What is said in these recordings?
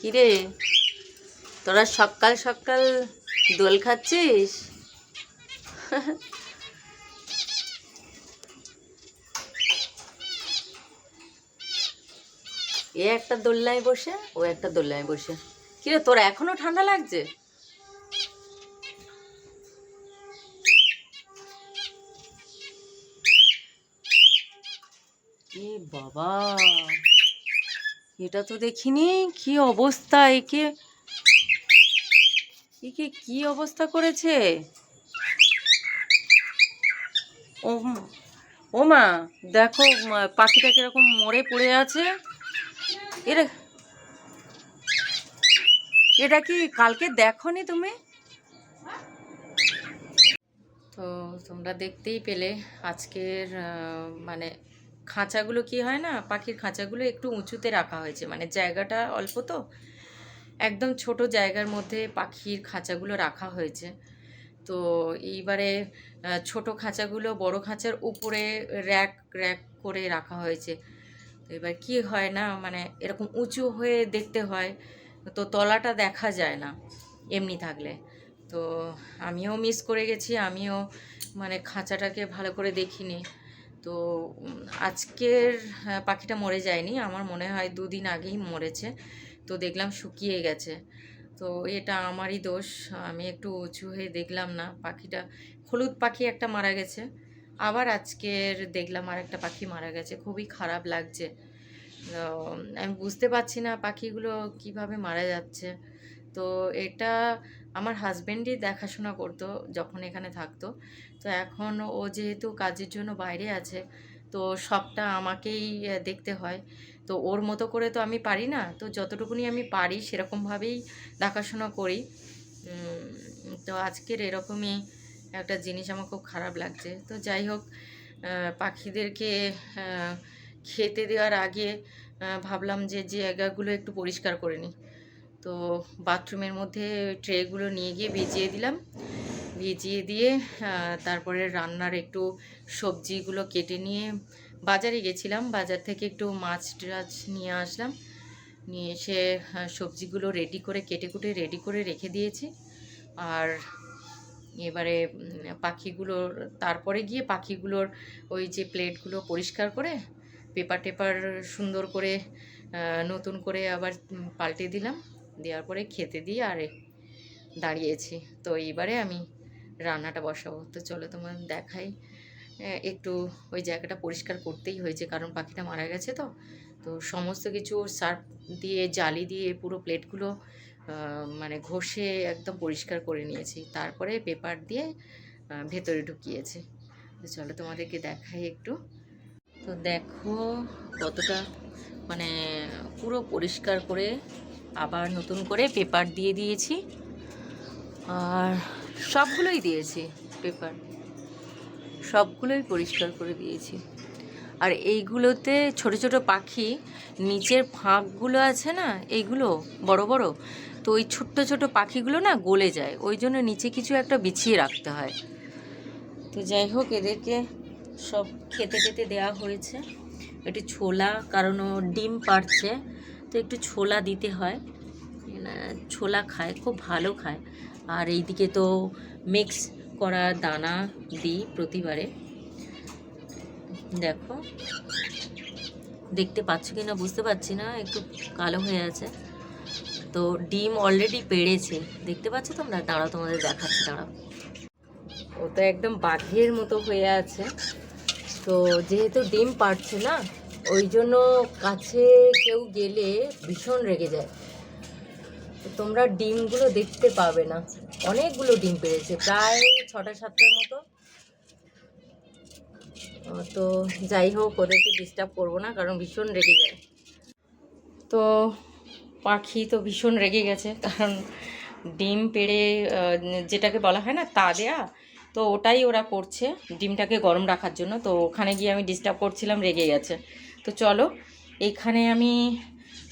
কিরে, তোরা সকাল সকাল দোল খাচ্ছিস? এ একটা দোলনায় বসে, ও একটা দোলনায় বসে। কিরে, তোর এখনো ঠান্ডা লাগছে? এ বাবা, এটা তো দেখিনি। কি অবস্থা! একে একে কি অবস্থা করেছে! ও ও মা, দেখো পাখিটা কিরকম মরে পড়ে আছে। এরা এটা কি কালকে দেখোনি তুমি? তো তোমরা দেখতেই পেলে আজকের মানে খাঁচাগুলো কি হয় না, পাখির খাঁচাগুলো একটু উঁচুতে রাখা হয়েছে, মানে জায়গাটা অল্প, তো একদম ছোট জায়গার মধ্যে পাখির খাঁচাগুলো রাখা হয়েছে। তো এইবারে ছোট খাঁচাগুলো বড় খাঁচার উপরে র্যাক র্যাক করে রাখা হয়েছে। তো এবার কি হয় না, মানে এরকম উঁচু হয়ে দেখতে হয়, তো তলাটা দেখা যায় না এমনি থাকলে। তো আমিও মিস করে গেছি, আমিও মানে খাঁচাটাকে ভালো করে দেখিনি। তো আজকের পাখিটা মরে যায়নি, আমার মনে হয় 2 দিন আগেই মরেছে। তো দেখলাম শুকিয়ে গেছে। তো এটা আমারই দোষ, আমি একটু উঁচু হয়ে দেখলাম না। পাখিটা হলুদ পাখি একটা মারা গেছে, আবার আজকের দেখলাম আর একটা পাখি মারা গেছে। খুবই খারাপ লাগছে। তো আমি বুঝতে পারছি না পাখিগুলো কিভাবে মারা যাচ্ছে। তো এটা আমার হাজবেন্ডই দেখাশোনা করতো যখন এখানে থাকতো। তো এখন ও যেহেতু কাজের জন্য বাইরে আছে, তো সবটা আমাকেই দেখতে হয়। তো ওর মতো করে তো আমি পারি না, তো যতটুকুনি আমি পারি সেরকমভাবেই দেখাশোনা করি। তো আজকের এরকমই একটা জিনিস আমার খুব খারাপ লাগছে। তো যাই হোক, পাখিদেরকে খেতে দেওয়ার আগে ভাবলাম যে জায়গাগুলো একটু পরিষ্কার করে নিই। তো বাথরুমের মধ্যে ট্রেগুলো নিয়ে গিয়ে ভিজিয়ে দিলাম, ভিজিয়ে দিয়ে তারপরে রান্নার একটু সবজিগুলো কেটে নিয়ে বাজারে গেছিলাম, বাজার থেকে একটু মাছ টাছ নিয়ে আসলাম, নিয়ে এসে সবজিগুলো রেডি করে কেটে কুটে রেডি করে রেখে দিয়েছি। আর এবারে পাখিগুলোর তারপরে গিয়ে পাখিগুলোর ওই যে প্লেটগুলো পরিষ্কার করে পেপার টেপার সুন্দর করে নতুন করে আবার পাল্টে দিলাম, দেওয়ার পরে খেতে দিয়ে আর দাঁড়িয়েছি। তো এইবারে আমি রান্নাটা বসাবো। তো চলো তোমার দেখাই। একটু ওই জায়গাটা পরিষ্কার করতেই হয়েছে, কারণ পাখিটা মারা গেছে। তো তো সমস্ত কিছু সার্ফ দিয়ে জালি দিয়ে পুরো প্লেটগুলো মানে ঘষে একদম পরিষ্কার করে নিয়েছি, তারপরে পেপার দিয়ে ভেতরে ঢুকিয়েছি। তো চলো তোমাদেরকে দেখাই একটু। তো দেখো কতটা মানে পুরো পরিষ্কার করে আবার নতুন করে পেপার দিয়ে দিয়েছি, আর সবগুলোই দিয়েছি পেপার, সবগুলোই পরিষ্কার করে দিয়েছি। আর এইগুলোতে ছোট ছোট পাখি নিচের ফাঁকগুলো আছে না, এইগুলো বড় বড়, তো ওই ছোট্ট ছোট পাখিগুলো না গলে যায়, ওই জন্য নিচে কিছু একটা বিছিয়ে রাখতে হয়। তো যাই হোক, এদেরকে সব খেতে খেতে দেওয়া হয়েছে। একটু ছোলা, কারণ ও ডিম পাড়ছে, তো একটু ছোলা দিতে হয়। ছোলা খায়, খুব ভালো খায়। আর এইদিকে তো মিক্স করা দানা দিই প্রতিবারে। দেখো, দেখতে পাচ্ছ কি না বুঝতে পারছি না, একটু কালো হয়ে আছে। তো ডিম অলরেডি পেড়েছে, দেখতে পাচ্ছ তোমরা? দাঁড়াও, তোমাদের দেখাচ্ছি, দাঁড়াও। ও তো একদম বাঘের মতো হয়ে আছে। তো যেহেতু ডিম পাড়ছে না, ওই জন্য কাছে কেউ গেলে ভীষণ রেগে যায়। তো তোমরা ডিমগুলো দেখতে পাবে না, অনেকগুলো ডিম পেড়েছে, প্রায় 6টা 7টার মতো। তো যাই হোক, ওদেরকে ডিস্টার্ব করবো না, কারণ ভীষণ রেগে যায়। তো পাখি তো ভীষণ রেগে গেছে, কারণ ডিম পেড়ে যেটাকে বলা হয় না তা দেয়া, তো ওটাই ওরা করছে ডিমটাকে গরম রাখার জন্য। তো ওখানে গিয়ে আমি ডিস্টার্ব করছিলাম, রেগে গেছে। তো চলো, এখানে আমি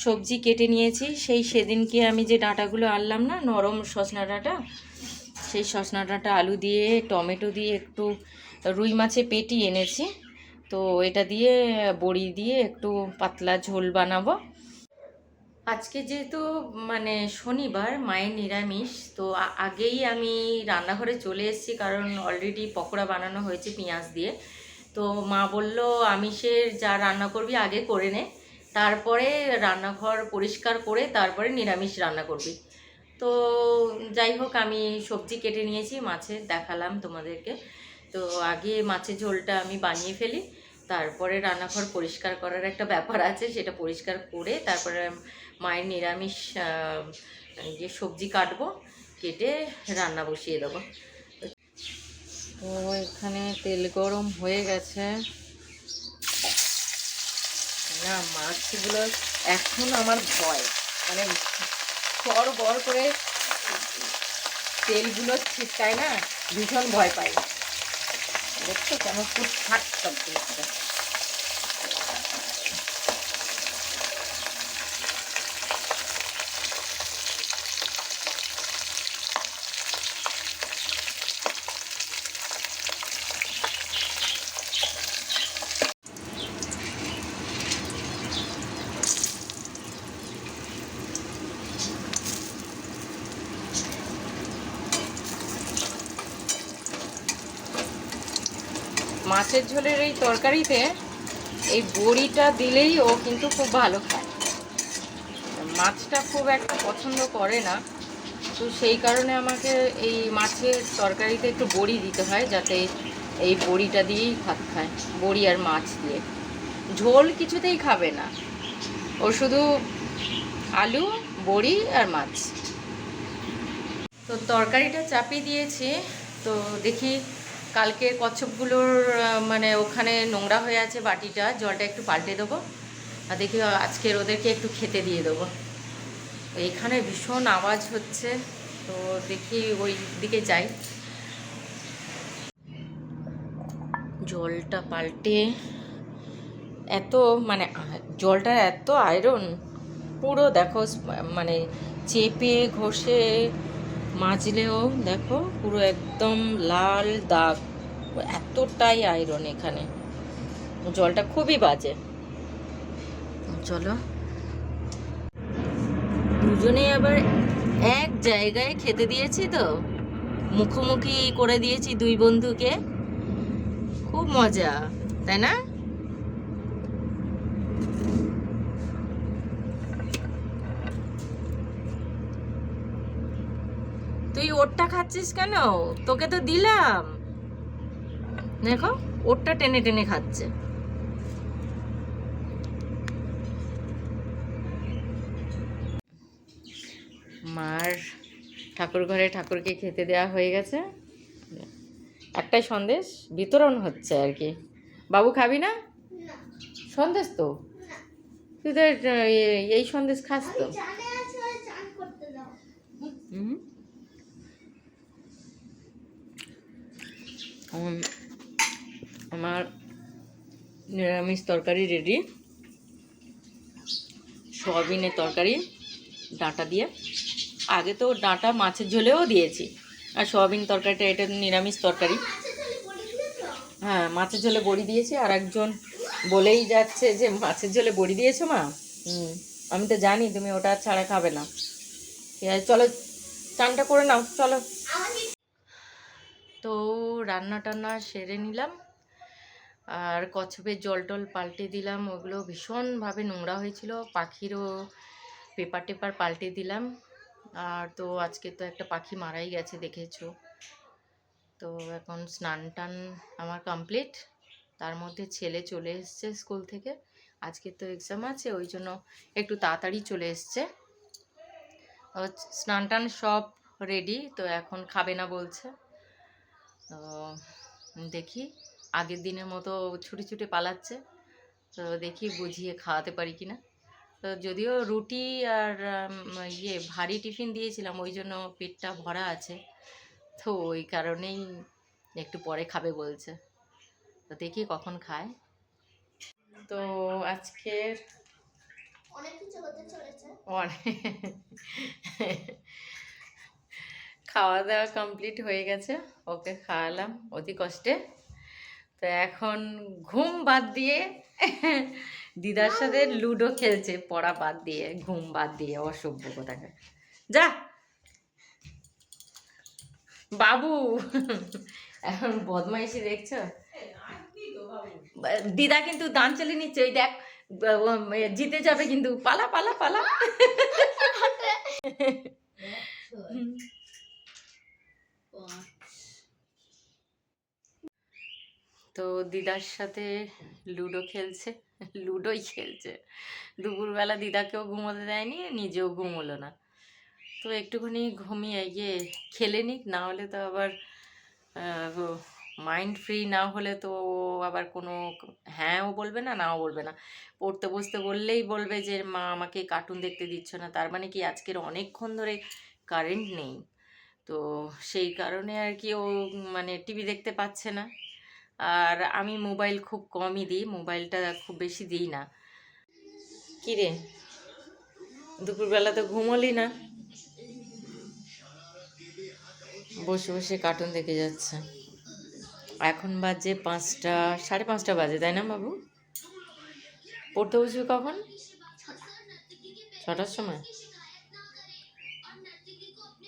সবজি কেটে নিয়েছি, সেদিনকে আমি যে ডাঁটাগুলো আনলাম না, নরম সজনা ডাঁটা, সেই সজনা ডাঁটা আলু দিয়ে টমেটো দিয়ে একটু রুই মাছে পেটি এনেছি। তো এটা দিয়ে বড়ি দিয়ে একটু পাতলা ঝোল বানাবো। আজকে যেহেতু মানে শনিবার, মায়ের নিরামিষ, তো আগেই আমি রান্নাঘরে চলে এসেছি, কারণ অলরেডি পকোড়া বানানো হয়েছে পেঁয়াজ দিয়ে। তো মা বলল আমিষের যা রান্না করবি আগে করে নে, তারপরে রান্নাঘর পরিষ্কার করে তারপরে নিরামিষ রান্না করবি। তো যাই হোক, আমি সবজি কেটে নিয়েছি, মাছের দেখালাম তোমাদেরকে। তো আগে মাছের ঝোলটা আমি বানিয়ে ফেলি, তারপরে রান্নাঘর পরিষ্কার করার একটা ব্যাপার আছে, সেটা পরিষ্কার করে তারপরে মায়ের নিরামিষ যে সবজি কাটবো, কেটে রান্না বসিয়ে দেবো। তো এখানে তেল গরম হয়ে গেছে না, মাছগুলো এখন আমার ভয়, মানে বড় বড় করে তেলগুলো ছিটকায় না, ভীষণ ভয় পাই। দেখছো কেমন খুব ফাট সব দিচ্ছে। মাছের ঝোলের এই তরকারিতে এই বড়িটা দিলেই ও কিন্তু খুব ভালো খায়। মাছটা খুব একটা পছন্দ করে না, তো সেই কারণে আমাকে এই মাছের তরকারিতে একটু বড়ি দিতে হয়, যাতে এই বড়িটা দিয়েই ভাত খায়, বড়ি আর মাছ দিয়ে। ঝোল কিছুতেই খাবে না, ও শুধু আলু, বড়ি আর মাছ। তো তরকারিটা চাপিয়ে দিয়েছি, তো দেখি কালকের কচ্ছপগুলোর মানে ওখানে নোংরা হয়ে আছে বাটিটা, জলটা একটু পাল্টে দেবো, আর দেখি আজকের ওদেরকে একটু খেতে দিয়ে দেবো। এইখানে ভীষণ আওয়াজ হচ্ছে, তো দেখি ওই দিকে যাই। জলটা পাল্টে এত মানে জলটা এত আয়রন, পুরো দেখো মানে চেপে ঘষে মাজলেও দেখো পুরো একদম লাল দাগ, এতটাই আয়রন এখানে, জলটা খুবই বাজে। চলো, দুজনেই আবার এক জায়গায় খেতে দিয়েছি, তো মুখোমুখি করে দিয়েছি দুই বন্ধুকে, খুব মজা, তাই না? তুই ওরটা খাচ্ছিস কেন? তোকে তো দিলাম, দেখো ওরটা টেনে টেনে খাচ্ছে। মার ঠাকুর ঘরে ঠাকুরকে খেতে দেওয়া হয়ে গেছে, একটাই সন্দেশ বিতরণ হচ্ছে আর কি। বাবু খাবি না সন্দেশ? তো তুই তো এই সন্দেশ খাস তো। আমার নিরামিষ তরকারি রেডি, সয়াবিনের তরকারি ডাঁটা দিয়ে। আগে তো ডাঁটা মাছের ঝোলেও দিয়েছি, আর সয়াবিন তরকারিটা এটা নিরামিষ তরকারি। হ্যাঁ, মাছের ঝোলে বড়ি দিয়েছি, আর একজন বলেই যাচ্ছে যে মাছের ঝোলে বড়ি দিয়েছো মা। আমি তো জানি তুমি ওটা ছাড়া খাবে না। ঠিক আছে, চলো চানটা করে নাও, চলো। তো রান্না টান্না সেরে নিলাম, আর কচ্ছপের জল টল পাল্টে দিলাম, ওগুলো ভীষণভাবে নোংরা হয়েছিল, পাখিরও পেপার টেপার পাল্টে দিলাম। আর তো আজকে তো একটা পাখি মারাই গেছে দেখেছো। তো এখন স্নান টান আমার কমপ্লিট, তার মধ্যে ছেলে চলে এসছে স্কুল থেকে, আজকে তো এক্সাম আছে, ওই জন্য একটু তাড়াতাড়ি চলে এসছে। স্নান টান সব রেডি, তো এখন খাবে না বলছে। তো দেখি আগের দিনের মতো ছুটে ছুটে পালাচ্ছে, তো দেখি বুঝিয়ে খাওয়াতে পারি কিনা। তো যদিও রুটি আর ভারী টিফিন দিয়েছিলাম, ওই জন্য পেটটা ভরা আছে, তো ওই কারণেই একটু পরে খাবে বলছে, তো দেখি কখন খায়। তো আজকের অনেক কিছু হতে চলেছে, খাওয়া দাওয়া কমপ্লিট হয়ে গেছে, ওকে খাওয়ালাম অতি কষ্টে। তো এখন ঘুম বাদ দিয়ে দিদার সাথে লুডো খেলছে, পড়া বাদ দিয়ে, ঘুম বাদ দিয়ে, অসভ্য কোথাকার। যা বাবু, এখন বদমাইশি দেখছো? দিদা কিন্তু দান চালিয়ে নিচ্ছে, ওই দেখ জিতে যাবে কিন্তু, পালা পালা পালা। তো দিদার সাথে লুডো খেলছে, লুডোই খেলছে। দুপুরবেলা দিদাকেও ঘুমোতে দেয়নি, নিজেও ঘুমোলো না। তো একটুখানি ঘুমিয়ে খেলে নিক, না হলে তো আবার মাইন্ড ফ্রি না হলে তো আবার কোনো হ্যাঁও বলবে না, নাও বলবে না। পড়তে বসতে বললেই বলবে যে মা আমাকে কার্টুন দেখতে দিচ্ছ না, তার মানে কি আজকের অনেকক্ষণ ধরে কারেন্ট নেই, তো সেই কারণে আর কি ও মানে টিভি দেখতে পাচ্ছে না। আর আমি মোবাইল খুব কমই দিই, মোবাইলটা খুব বেশি দিই না। কী রে, দুপুরবেলা তো ঘুমোলি না, বসে বসে কার্টুন দেখে যাচ্ছে। এখন বাজে 5টা, 5:30 বাজে, তাই না বাবু? পড়তে বসবি কখন? 6টার সময়?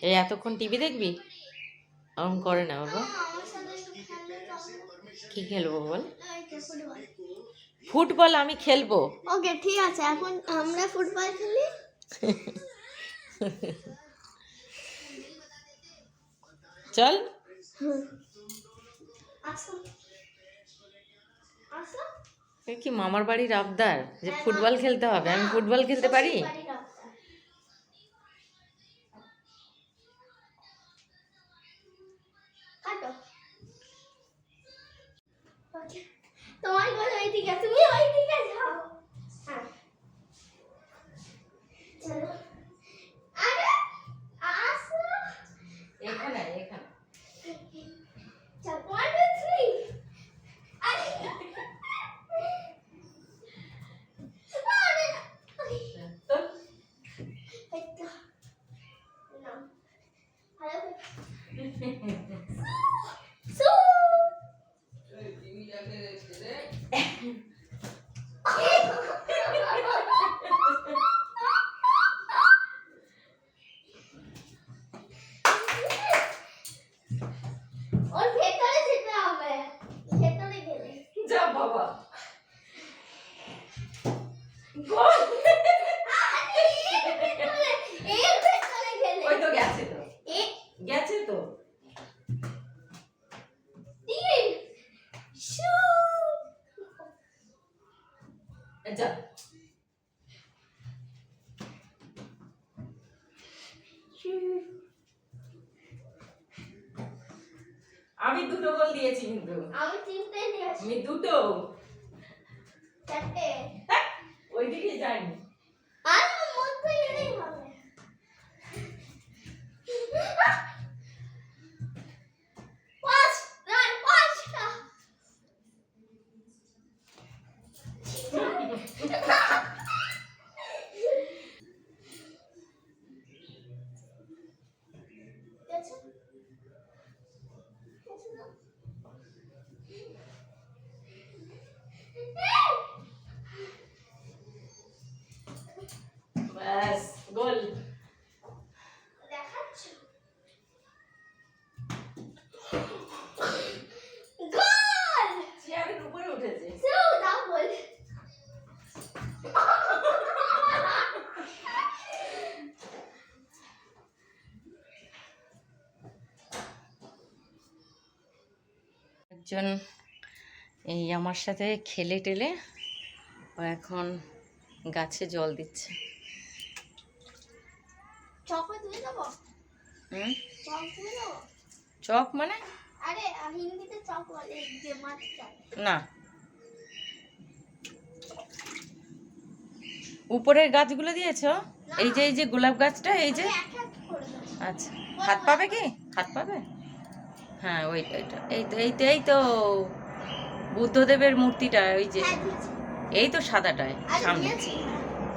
এই এতক্ষণ টিভি দেখবি? এরকম করে না বাবা। কি খেলবো বল? ফুটবল আমি খেলবো। ওকে ঠিক আছে, এখন আমরা ফুটবল খেলি। চল। কি মামার বাড়ির আবদার যে ফুটবল খেলতে হবে? আমি ফুটবল খেলতে পারি? তোমার বল ওইদিকে, তুমি ওইদিকে যাও। হ্যাঁ চলো, আরে আসো এখানে এখানে। চল 1 2 3। আরে তো এটা না হ্যালো সু ওর ভেতরে যেতে হবে, ভেতরে গেলে যা বাবা গোল। এর ভেতরে গেলে ওই তো গেছে, তো এ গেছে তো। 3 শু যা আমি 2টো গোল দিয়েছি কিন্তু। আমি 3টে দিয়েছি। আমি 2টো। 4টে। ওইদিকে যাইনি। আর মধ্যে গেলেই হবে। 5 রান, 5টা। ব্যাস গোল। দেখাচ্ছ গোল। চেয়ারের উপরে উঠেছে। সো দাও বল। একজন এই আমার সাথে খেলে টেলে ও এখন গাছে জল দিচ্ছে। চক তুলে দেবো? হুম, চক তুলে দেবো? চক মানে? আরে হিন্দিতে চক বলে, যে মাছটা। না, উপরের গাছগুলো দিয়েছো? এই যে গোলাপ গাছটা, এই যে। আচ্ছা, হাত পাবে কি? হাত পাবে? হ্যাঁ ওইটা, এই তো বুদ্ধদেবের মূর্তিটা, ওই যে এই তো সাদাটায় সামনে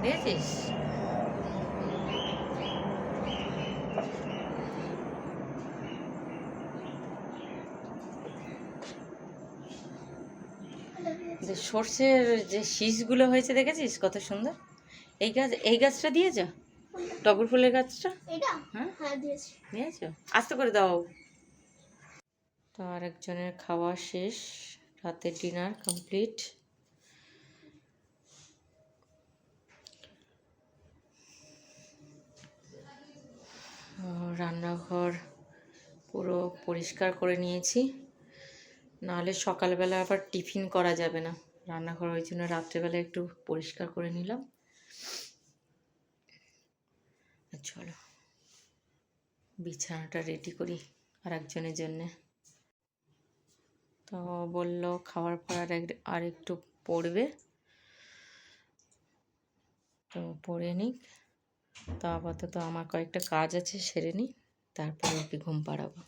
দিয়েছিস। যে সর্ষের যে শীষগুলো হয়েছে দেখেছিস কত সুন্দর। এই গাছটা দিয়েছ, টগর ফুলের গাছটা? এটা হ্যাঁ হ্যাঁ দিয়েছি। দিয়েছ, আস্তে করে দাও। তো আর একজনের খাওয়া শেষ, রাতের ডিনার কমপ্লিট। রান্নাঘর পুরো পরিষ্কার করে নিয়েছি, নাহলে সকালবেলা আবার টিফিন করা যাবে না। রান্নাঘর ওই জন্য রাত্রেবেলা একটু পরিষ্কার করে নিলাম। চলো বিছানাটা রেডি করি আর একজনের জন্যে। তো বলল খাওয়ার পর আর একটু পড়বে, তো পড়ে নিক। তো আপাতত আমার কয়েকটা কাজ আছে সেরে নিই, তারপরে ওকে ঘুম পাড়াবো।